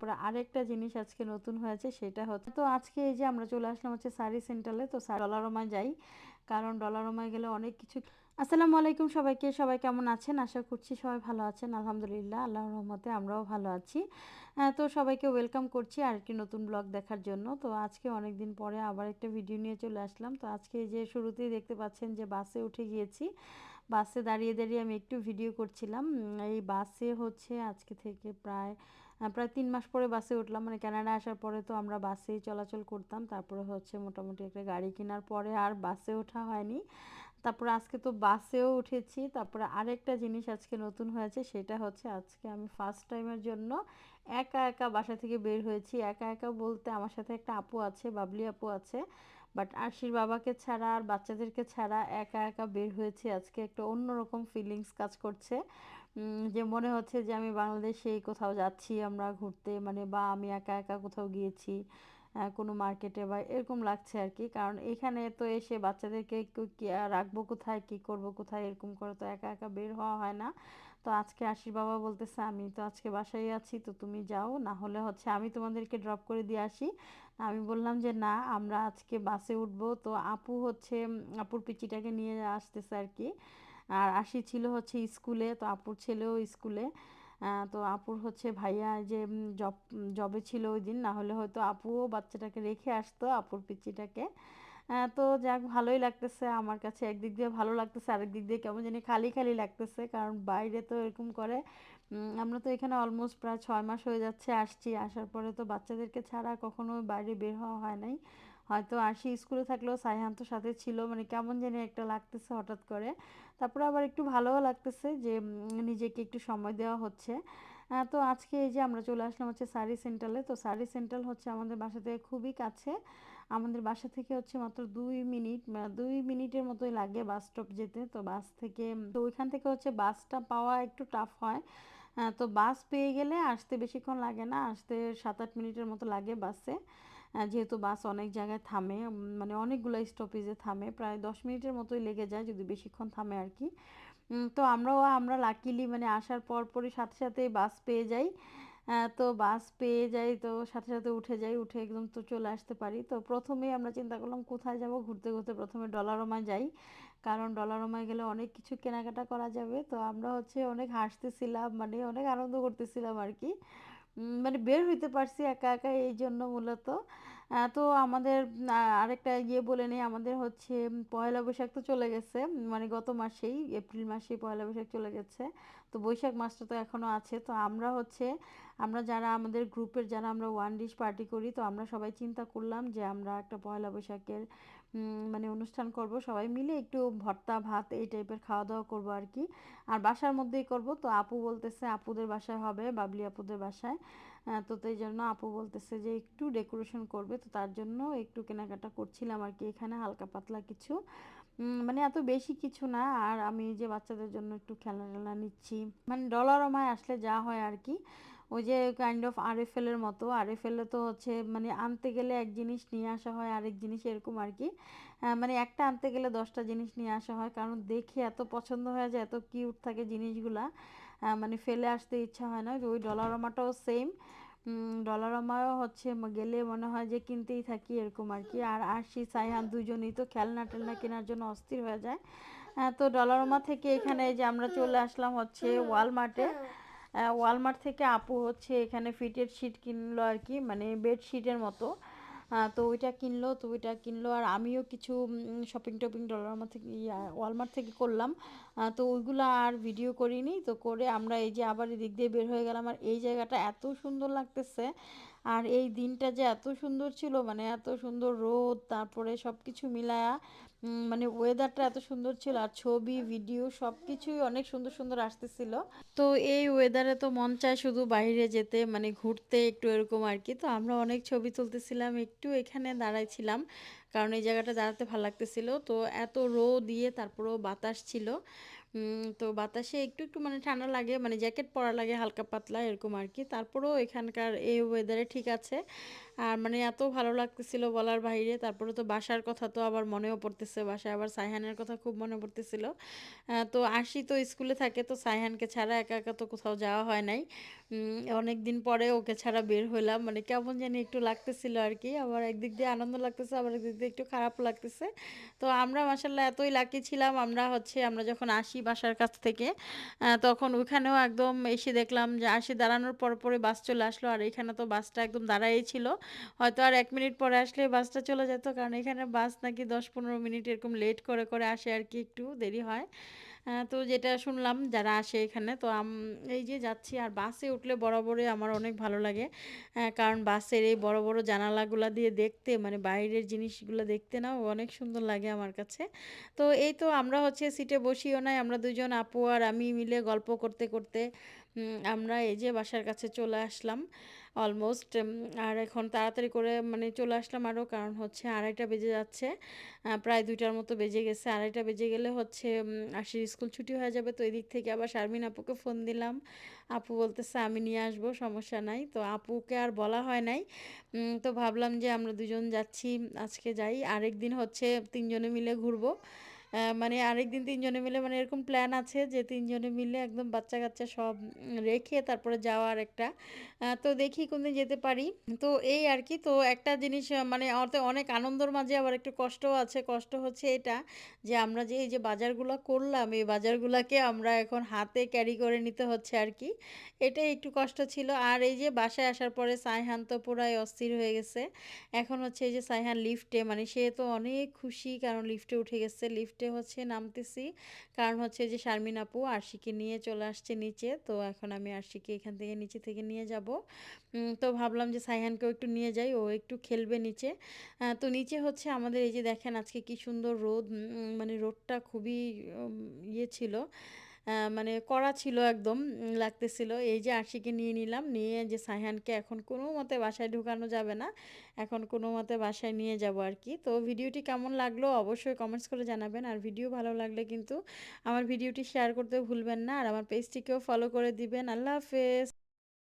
তারপরে আরেকটা জিনিস আজকে নতুন হয়েছে সেটা হচ্ছে, তো আজকে এই যে আমরা চলে আসলাম হচ্ছে শাড়ি সেন্টারে। তো ডলারমায় যাই, কারণ ডলারমায় গেলে অনেক কিছু। আসসালামু আলাইকুম সবাইকে, সবাই কেমন আছেন? আশা করছি সবাই ভালো আছেন। আলহামদুলিল্লাহ, আল্লাহর রহমতে আমরাও ভালো আছি। তো সবাইকে ওয়েলকাম করছি আরেকটি নতুন ব্লগ দেখার জন্য। তো আজকে অনেক দিন পরে আবার একটা ভিডিও নিয়ে চলে আসলাম। তো আজকে যে শুরুতেই দেখতে পাচ্ছেন যে বাসে উঠে গিয়েছি। বাসে দাঁড়িয়ে দাঁড়িয়ে আমি একটু ভিডিও করছিলাম। এই বাসে হচ্ছে আজকে থেকে প্রায় 3 মাস পরে বাসে উঠলাম। মানে কানাডা আসার পরে তো আমরা বাসেই চলাচল করতাম। তারপরে হচ্ছে মোটামুটি একটা গাড়ি কেনার পরে আর বাসে ওঠা হয়নি। তারপরে আজকে তো বাসেও উঠেছি। তারপরে আরেকটা জিনিস আজকে নতুন হয়েছে সেটা হচ্ছে আজকে আমি ফার্স্ট টাইমের জন্য একা একা বাসা থেকে বের হয়েছি। একা একা বলতে আমার সাথে একটা আপু আছে, বাবলি আপু আছে, বাট আরশির বাবাকে ছাড়া আর বাচ্চাদেরকে ছাড়া একা একা বের হয়েছি। আজকে একটা অন্যরকম ফিলিংস কাজ করছে, যে মনে হচ্ছে যে আমি বাংলাদেশেই কোথাও যাচ্ছি আমরা ঘুরতে, মানে বা আমি একা একা কোথাও গিয়েছি কোনো মার্কেটে বা এরকম লাগছে আর কি। কারণ এখানে তো এসে বাচ্চাদেরকে একটু রাখবো কোথায়, কি করব কোথায়, এরকম করে তো একা একা বের হওয়া হয় না। তো আজকে আশির বাবা বলতেছে আমি তো আজকে বাসায় আছি, তো তুমি যাও, না হলে হচ্ছে আমি তোমাদেরকে ড্রপ করে দিয়ে আসি। আমি বললাম যে না, আমরা আজকে বাসে উঠবো। তো আপু হচ্ছে আপুর পিচিটাকে নিয়ে আসতেছে আর কি। আর আশি ছিল হচ্ছে স্কুলে, তো আপুর ছেলেও স্কুলে। তো আপুর হচ্ছে ভাইয়া যে জবে ছিল ওই দিন, না হলে হয়তো আপুও বাচ্চাটাকে রেখে আসতো, আপুর পিচ্চিটাকে। তো যাক, ভালোই লাগতেছে আমার কাছে। একদিক দিয়ে ভালো লাগতেছে, আরেক দিক দিয়ে কেমন জানি খালি খালি লাগতেছে, কারণ বাইরে তো এরকম করে। আমরা তো এখানে অলমোস্ট প্রায় 6 মাস হয়ে যাচ্ছে আসছি। আসার পরে তো বাচ্চাদেরকে ছাড়া কখনো বাইরে বের হওয়া হয় নাই। হয়তো আশি স্কুলে থাকলেও সাইহান তো সাথে ছিল, মানে কেমন জানি একটা লাগতেছে হঠাৎ করে। তারপরে আবার একটু ভালোও লাগতেছে যে নিজেকে একটু সময় দেওয়া হচ্ছে। তো আজকে এই যে আমরা চলে আসলাম হচ্ছে শাড়ি সেন্টারে। তো শাড়ি সেন্টার হচ্ছে আমাদের বাসা থেকে খুবই কাছে। আমাদের বাসা থেকে হচ্ছে মাত্র 2 মিনিট, 2 মিনিটের মতোই লাগে বাস স্টপ যেতে। তো বাস থেকে, তো ওইখান থেকে হচ্ছে বাসটা পাওয়া একটু টাফ হয়। তো বাস পেয়ে গেলে আসতে বেশিক্ষণ লাগে না, আসতে 7-8 মিনিটের মতো লাগে বাসে। যেহেতু বাস অনেক জায়গায় থামে, মানে অনেকগুলো স্টপেজে থামে, প্রায় 10 মিনিটের মতোই লেগে যায় যদি বেশিক্ষণ থামে আর কি। তো আমরা লাকিলি মানে আসার পরপরই সাথে সাথেই বাস পেয়ে যাই। তো বাস পেয়ে যাই, তো সাথে সাথে উঠে যাই, উঠে একদম তো চলে আসতে পারি। তো প্রথমেই আমরা চিন্তা করলাম কোথায় যাব, ঘুরতে ঘুরতে প্রথমে ডলারমায় যাই, কারণ ডলারমায় গেলে অনেক কিছু কেনাকাটা করা যাবে। তো আমরা হচ্ছে অনেক হাসতেছিলাম, মানে অনেক আনন্দ করতেছিলাম আর কি। মানে বের হইতে পারছি একা একা এই জন্য মূলত। তো আমাদের আরেকটা বলে নেই, আমাদের হচ্ছে পয়লা বৈশাখ তো চলে গেছে, মানে গত মাসেই এপ্রিল মাসেই পয়লা বৈশাখ চলে গেছে। তো বৈশাখ মাসটা তো এখনও আছে। তো আমরা যারা আমাদের গ্রুপের যারা আমরা ওয়ান ডিশ পার্টি করি, তো আমরা সবাই চিন্তা করলাম যে আমরা একটা পয়লা বৈশাখের মানে অনুষ্ঠান করব, সবাই মিলে একটু ভর্তা ভাত এই টাইপের খাওয়া দাওয়া করব আর কি। আর বাসার মধ্যেই করব। তো আপু বলতেছে আপুদের বাসায় হবে, বাবলি আপুদের বাসায়। তো এই জন্য আপু বলতেছে যে একটু ডেকোরেশন করবে, তো তার জন্য একটু কেনাকাটা করছিলাম আর কি, এখানে হালকা পাতলা কিছু, মানে এত বেশি কিছু না। আর আমি যে বাচ্চাদের জন্য একটু খেলনা টেলনা নিচ্ছি, মানে ডলারমায় আসলে যা হয় আর কি। ওই যে কাইন্ড অফ আরএফএলের মতো, আরএফএলে তো হচ্ছে মানে আনতে গেলে এক জিনিস নিয়ে আসা হয় আরেক জিনিস, এরকম আর কি। মানে একটা আনতে গেলে 10টা জিনিস নিয়ে আসা হয়, কারণ দেখে এত পছন্দ হয়ে যায়, এত কিউট থাকে জিনিসগুলা। মানে ফেলে আসতে ইচ্ছা হয় না। ওই ডলারমাটাও সেম। ডলারমাও হচ্ছে গেলে মনে হয় যে কিনতেই থাকি, এরকম আর কি। আর আরশি সাইহান দুজনেই তো খেলনা টেলনা কেনার জন্য অস্থির হয়ে যায়। তো ডলারমা থেকে এখানে এই যে আমরা চলে আসলাম হচ্ছে ওয়ালমার্টে। ওয়ালমার্ট থেকে আপু হচ্ছে এখানে ফিটেড শিট কিনলো আর কি, মানে বেডশিটের মতো। তো ওইটা কিনলো আর আমিও কিছু শপিং টপিং ডলারমা থেকে ওয়ালমার্ট থেকে করলাম। তো ওইগুলো আর ভিডিও করিনি। তো করে আমরা এই যে আবার এদিক দিয়ে বের হয়ে গেলাম। আর এই জায়গাটা এত সুন্দর লাগতেছে, আর এই দিনটা যে এত সুন্দর ছিল, মানে এত সুন্দর রোদ, তারপরে সব কিছু মিলায়া মানে ওয়েদারটা এত সুন্দর ছিল, আর ছবি ভিডিও সব কিছুই অনেক সুন্দর সুন্দর আসতেছিল। তো এই ওয়েদারে তো মন চায় শুধু বাইরে যেতে, মানে ঘুরতে একটু এরকম আর কি। তো আমরা অনেক ছবি তুলতেছিলাম, একটু এখানে দাঁড়াইছিলাম, কারণ এই জায়গাটা দাঁড়াতে ভালো লাগতেছিল। তো এত রোদ দিয়ে তারপরেও বাতাস ছিল। তো বাতাসে একটু একটু মানে ঠান্ডা লাগে, মানে জ্যাকেট পরা লাগে হালকা পাতলা এরকম আর কি। তারপরেও এখানকার এই ওয়েদারে ঠিক আছে। আর মানে এত ভালো লাগতেছিল বলার বাইরে। তারপরে তো বাসার কথা তো আবার মনেও পড়তেছে, বাসায় আবার সাইহানের কথা খুব মনে পড়তেছিল। তো আশি তো স্কুলে থাকে, তো সাইহানকে ছাড়া একা একা তো কোথাও যাওয়া হয় নাই। অনেকদিন পরে ওকে ছাড়া বের হইলাম। মানে কেমন জানি একটু লাগতেছিল আরকি। আবার একদিক দিয়ে আনন্দ লাগতেছে, আবার একদিক দিয়ে একটু খারাপও লাগতেছে। তো আমরা মাশাআল্লাহ এতই লাকি ছিলাম, আমরা যখন আসি বাসার কাছ থেকে, তখন ওইখানেও একদম এসে দেখলাম যে দাঁড়ানোর পরপরই বাস চলে আসলো। আর এখানে তো বাসটা একদম দাঁড়ায়ই ছিল। হয়তো আর ১ মিনিট পরে আসলেই বাসটা চলে যেত। কারণ এখানে বাস নাকি ১০-১৫ মিনিট এরকম লেট করে আসে আরকি, একটু দেরি হয়। তো যেটা শুনলাম যারা আসে এখানে, তো এই যে যাচ্ছি, আর বাসে উঠলে বরাবরই আমার অনেক ভালো লাগে। কারণ বাসের এই বড় জানালাগুলা দিয়ে দেখতে, মানে বাইরের জিনিসগুলো দেখতে না অনেক সুন্দর লাগে আমার কাছে। তো এই তো আমরা সিটে বসিও নাই। আমরা ২ জন আপু আর আমি মিলে গল্প করতে আমরা এই যে বাসার কাছে চলে আসলাম অলমোস্ট। আর এখন তাড়াতাড়ি করে মানে চলে আসলাম আরও, কারণ ২:৩০ বেজে যাচ্ছে। প্রায় ২টার মতো বেজে গেছে। ২:৩০ বেজে গেলে আশির স্কুল ছুটি হয়ে যাবে। তো এদিক থেকে আবার শারমিন আপুকে ফোন দিলাম। আপু বলতেছে আমি নিয়ে আসবো, সমস্যা নাই। তো আপুকে আর বলা হয় নাই। তো ভাবলাম যে আমরা ২ জন যাচ্ছি, আজকে যাই। আরেকদিন ৩ জনে মিলে ঘুরবো। মানে আরেকদিন ৩ জনে মিলে, মানে এরকম প্ল্যান আছে যে ৩ জনে মিলে একদম বাচ্চা-কাচ্চা সব রেখে তারপরে যাওয়ার একটা। তো দেখি কোনদিন যেতে পারি। তো এই আরকি। তো একটা জিনিস, মানে অনেক আনন্দের মাঝে আবার একটু কষ্টও আছে। কষ্ট হচ্ছে এটা যে আমরা যে এই যে বাজারগুলা করলাম, এই বাজারগুলাকে আমরা এখন হাতে ক্যারি করে নিতে হচ্ছে আরকি। এটাই একটু কষ্ট ছিল। আর এই যে বাসায় আসার পরে সায়হান তো পুরাই অস্থির হয়ে গেছে। এখন এই যে সায়হান লিফটে, মানে সে তো অনেক খুশি, কারণ লিফটে উঠে গেছে। লিফটে নামতেছি। কারণ যে শারমিন আপু আরশিকে নিয়ে চলে আসছে নিচে। তো এখন আমি আরশিকে এখান থেকে নিচে থেকে নিয়ে যাব। তো ভাবলাম যে সাইহানকেও একটু নিয়ে যাই, ও একটু খেলবে নিচে। তো নিচে আমাদের এই যে দেখেন আজকে কি সুন্দর রোদ, মানে রোদটা খুবই ইয়ে ছিল, মানে কড়া ছিল একদম, লাগতেছিল। এই যে আরশিকে নিয়ে নিলাম, নিয়ে যে সায়হানকে এখন কোনোমতে বাসায় ঢুকানো যাবে না। এখন কোনোমতে বাসায় নিয়ে যাব আরকি। তো ভিডিওটি কেমন লাগলো অবশ্যই কমেন্টস করে জানাবেন। আর ভিডিও ভালো লাগলে কিন্তু আমার ভিডিওটি শেয়ার করতে ভুলবেন না। আর আমার পেজটিকেও ফলো করে দিবেন। আল্লাহ হাফেজ।